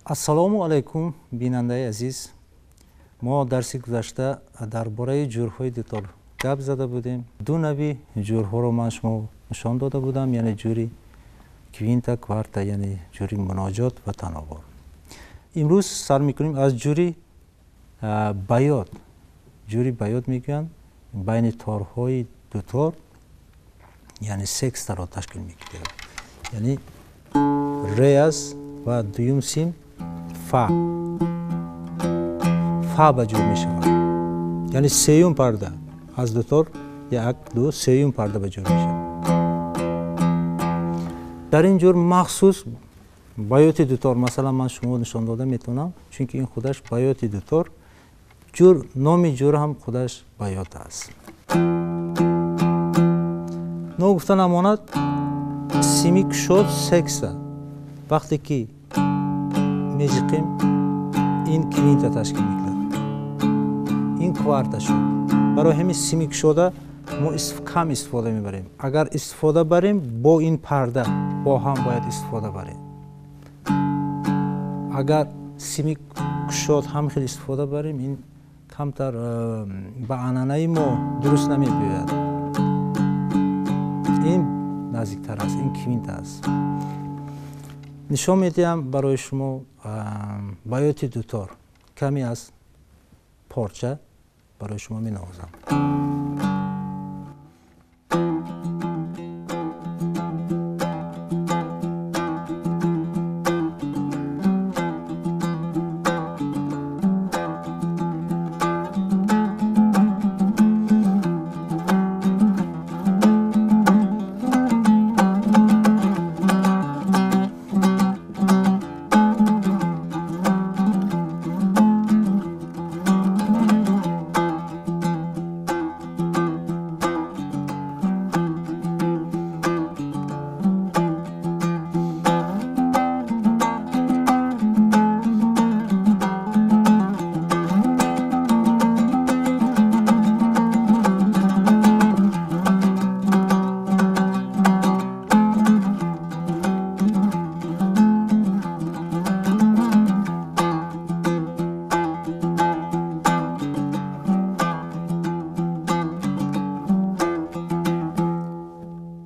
Ассалому алайкум, бинандаи азиз. Мо дарси гузашта дар бораи ҷӯрҳои дутор гап зада будем. Ду нави ҷӯрҳоро ман шумо нишон дода будам, яъне ҷӯри квинта, кварта, яъне ҷӯри муноҷот ва таноббор. имрӯз сар мекунем аз ҷӯри баёт. ҷӯри баёт мегӯянд байни торҳои дутор, яъне секстаро ташкил мекунад. яъне ре аст ва дуюм сим фа ба ҷур мешавад. яъне сеюм парда аз дутор як ду сеюм парда ба ҷур мешавад. дар ин ҷур махсус баёти дутор, масалан ман шумо нишон дода метавонам, чунки ин худаш баёти дутор, ҷур номи ҷур ҳам худаш баёт аст. ногуфта намонад сими кушод секса. вақте ки меҷиқем ин квинта ташкил мекунад, ин кварта шуд. барои ҳамин сими кушода мо кам истифода мебарем. агар истифода барем бо ин парда бо ҳам бояд истифода барем. агар сими кушод ҳам хел истифода барем, ин камтар ба анъанаи мо дуруст намебиёяд. ин наздиктар аст, ин квинта аст. нишон медиҳам барои шумо баёти дутор. каме аз порча барои шумо менавозам.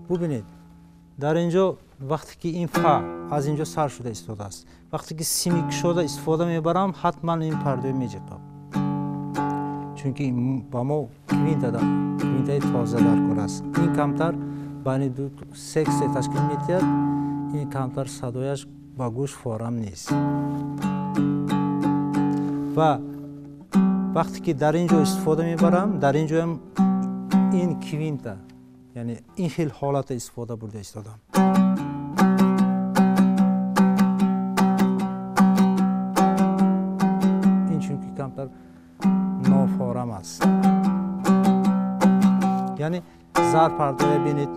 бубинед, дар инҷо вақте ки ин фа аз инҷо сар шуда истодааст, вақте ки сими кушода истифода мебарам, ҳатман ин пардои меҷиқам, чунки ба мо квинтаи тоза дар кор аст. ин камтар байни ду сексе ташкил медиҳад. ин камтар садояш ба гӯш форам нест. ва вақте ки дар инҷо истифода мебарам, дар инҷоям ин квинта, яъне ин хел ҳолата истифода бурда истодам. ин чунки камтар нофорам аст. яъне зар пардоя бинед.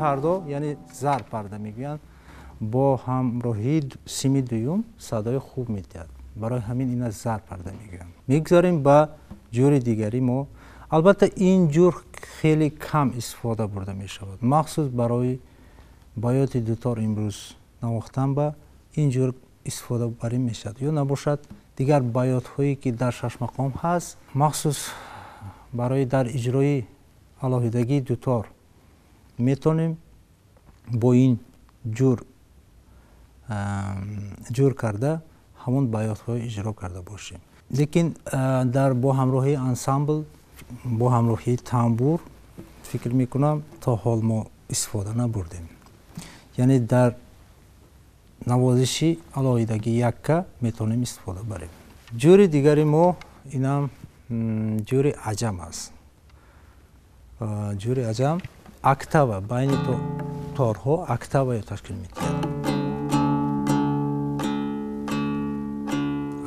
пардо, яъне зар парда мегӯянд, бо ҳамроҳии сими дуюм садои хуб медиҳад. барои ҳамин ина зар парда мегӯянд. мегузарем ба ҷӯри дигари мо. албатта ин ҷӯр хеле кам истифода бурда мешавад. махсус барои баёти дутор имрӯз навохтан ба ин ҷӯр истифода барем мешавад. ё набошад дигар баётҳое ки дар шашмақом ҳаст, махсус барои дар иҷрои алоҳидагии дутор метавонем бо ин ҷур карда ҳамон баётҳоро иҷро карда бошем. лекин дар бо ҳамроҳии ансамбл, бо ҳамроҳии тамбур фикр мекунам то ҳол мо истифода набурдем. яъне дар навозиши алоҳидагии якка метавонем истифода барем. ҷӯри дигари мо инам ҷӯри аҷам аст. ҷӯри аҷам октава, байни торҳо октаваро ташкил медиҳад.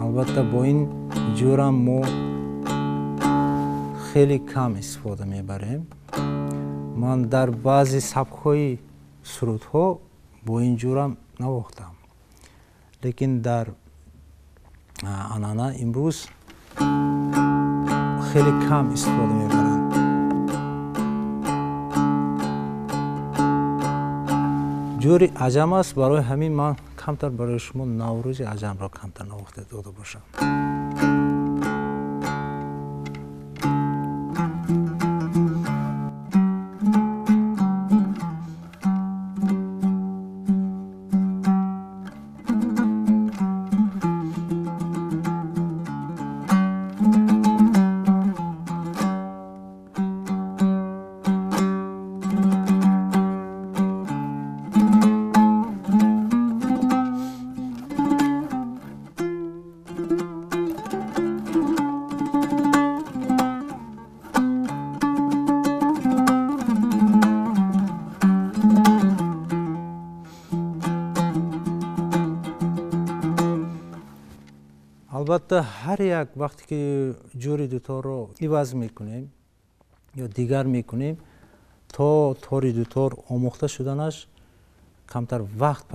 албатта бо ин ҷӯрам мо хеле кам истифода мебарем. ман дар баъзе сабкҳои сурудҳо бо ин ҷӯрам навохтам. лекин дар анъана имрӯз خیلی کم استفاده میبرند. جوری عجم است، برای همین من کمتر برای شما نوروز عجم را کمتر نواخته داده باشم. البته هر یک وقتی که جوری دوتار رو عوض میکنیم یا دیگر میکنیم تا طوری دوتار آموخته شدنش کمتر وقت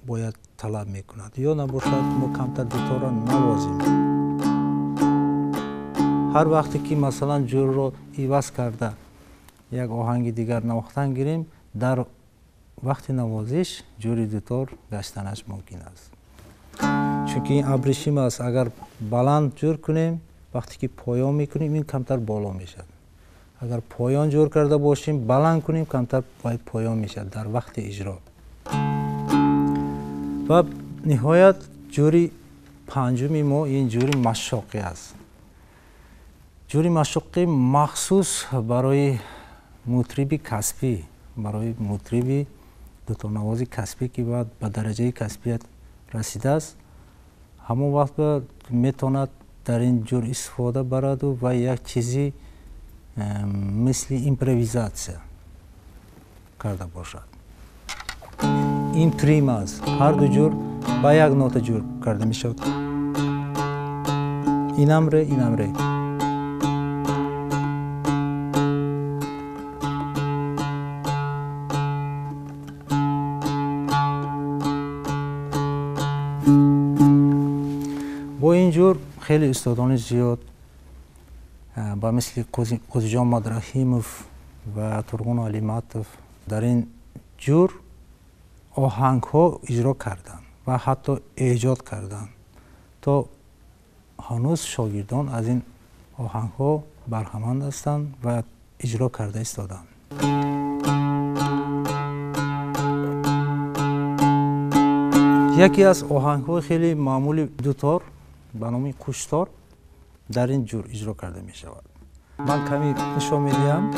باید طلب میکند یا نباشد ما کمتر دوتار را نوازیم. هر وقتی که مثلا جور رو عوض کرده یک آهنگ دیگر نواختن گیریم، در وقت نوازش جوری دوتار گشتنش ممکن است. چونکه این ابریشم است، اگر بلند جور کنیم وقتی که پایان میکنیم این کمتر بالا میشد. اگر پایان جور کرده باشیم بلند کنیم کمتر پایان میشد در وقت اجرا. و نهایت جوری پنجمی ما این جوری مشاقی است. جوری مشاقی مخصوص برای مطرب کسبی، برای مطرب دوتار نواز کسبی که بعد به درجه کسبیت رسیده است، همون وقت میتواند در این جور استفاده برد و یک چیزی مثل ایمپرویزاسیون کرده باشد. این پریم است، هر دو جور با یک نوت جور کرده میشد. اینم ره اینم ره. با این جور خیلی استادان زیاد با مثل قاضی جان مدرحیموف و ترغون علیمتوف در این جور آهنگ ها اجرا کردند و حتی ایجاد کردند تا هنوز شاگردان از این آهنگ ها برخمند هستند و اجرا کرده ایستادند. یکی از آهنگ های خیلی معمولی دوتار به نام قوشتار در این جور اجرا کرده می شود. من کمی نشان میدیم.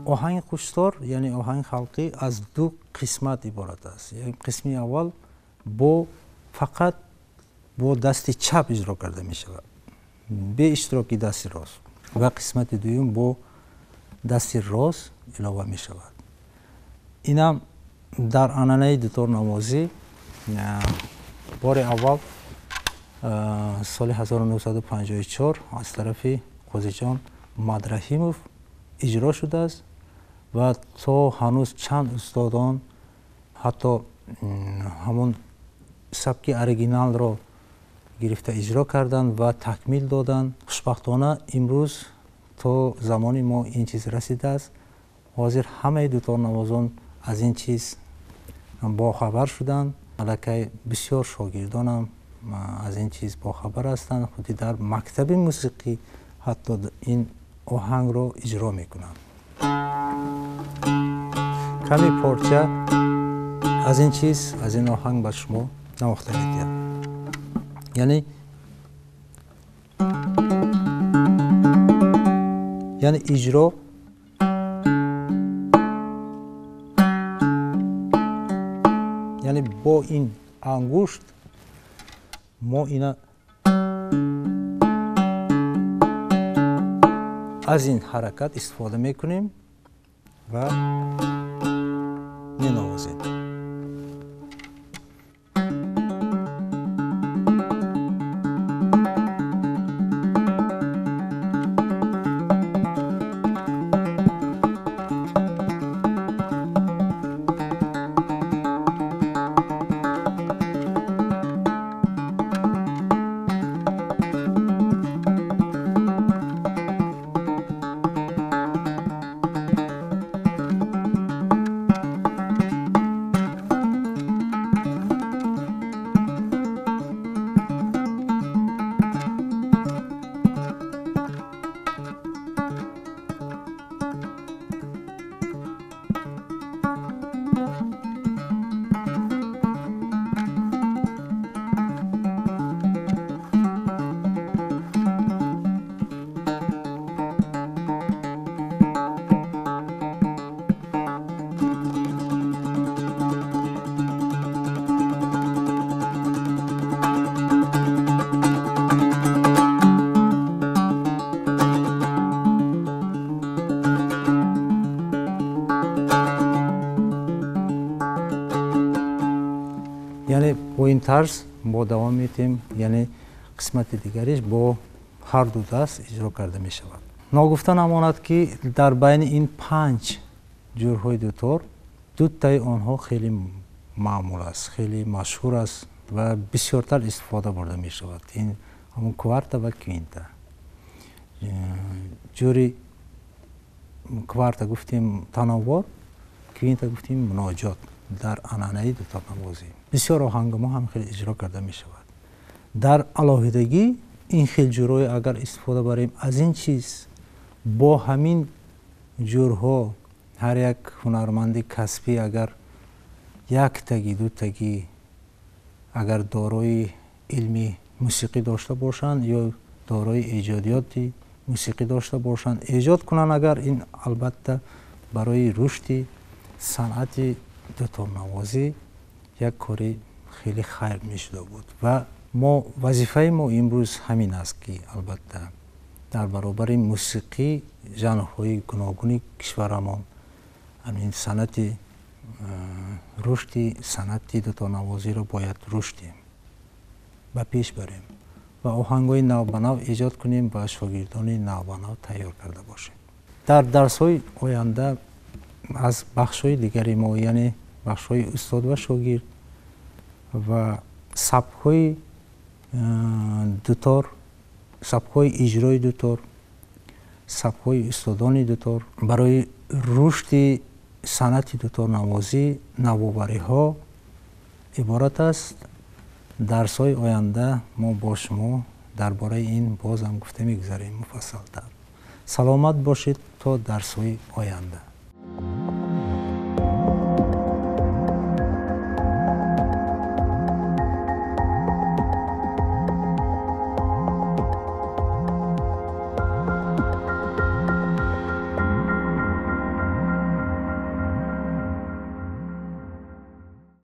آهنگ قوشتار یعنی آهنگ خلقی از دو قسمت عبارت است. یعنی قسم اول فقط با دست چپ اجرا کرده می شود به اشتراک دست راست و قسمت دوم با دست راست علاوه می شود. اینم در عنعنه دوتار نوازی بار اول سال 1954 از طرف قاضی جان مدرحیموف اجرا شده است و تا هنوز چند استادان حتی همون سبک اریجینال را گرفته اجرا کردند و تکمیل دادند. خوشبختانه امروز تا زمانی ما این چیز رسیده است. حاضر همه دوتار نوازان از این چیز با خبر شدند. البته بسیار شاگردان هم از این چیز با خبر هستند. خودی در مکتب موسیقی حتی این آهنگ رو اجرا میکنند. کمی پارچه از این چیز، از این آهنگ به شما نواخته میدیم. یعنی اجرا یعنی با این انگشت ما اینا از این حرکت استفاده میکنیم و مینوازیم. یعنی با این طرز ما دوام میتیم، یعنی قسمت دیگریش با هر دو دست اجرا کرده می شود. ناگفته نماند که در بین این 5 جورهای دوتار دو تای آنها خیلی معمول است، خیلی مشهور است و بسیارتر استفاده برده می شود. این همون کوارتا و کوینتا. جوری کوارتا گفتیم تنوار، کوینتا گفتیم مناجات در عنعنه دوتار نوازی. بسیار آهنگ ما هم خیلی اجرا کرده می شود. در علاوه‌دگی این خیلی جورهای اگر استفاده بریم از این چیز با همین جورها هر یک هنرمند کسبی اگر یک تگی دو تگی اگر دارای علمی موسیقی داشته باشند یا دارای ایجادیات موسیقی داشته باشند ایجاد کنند، اگر این البته برای رشد صنعت دوتار نوازی یک کاری خیلی خیر می شده بود و ما وظیفه ما امروز همین است که البته در برابر موسیقی ژانرهای گوناگون کشورمان همین صنعت رشد صنعت دوتار نوازی را باید رشد دهیم و پیش بریم و آهنگ‌های نو به نو ایجاد کنیم و شاگردان نو به نو تیار کرده باشیم. در درس‌های آینده از بخش‌های دیگری ما، یعنی بخش‌های استاد و شاگرد و سبک‌های دوتار، سبک‌های اجرای دوتار، سبک‌های استادان دوتار برای رشد صنعت دوتار نوازی نوآوری‌ها عبارت است. درس‌های آینده ما با شما درباره این باز هم گفته می‌گذاریم مفصل‌تر. سلامت باشید تا درس‌های آینده.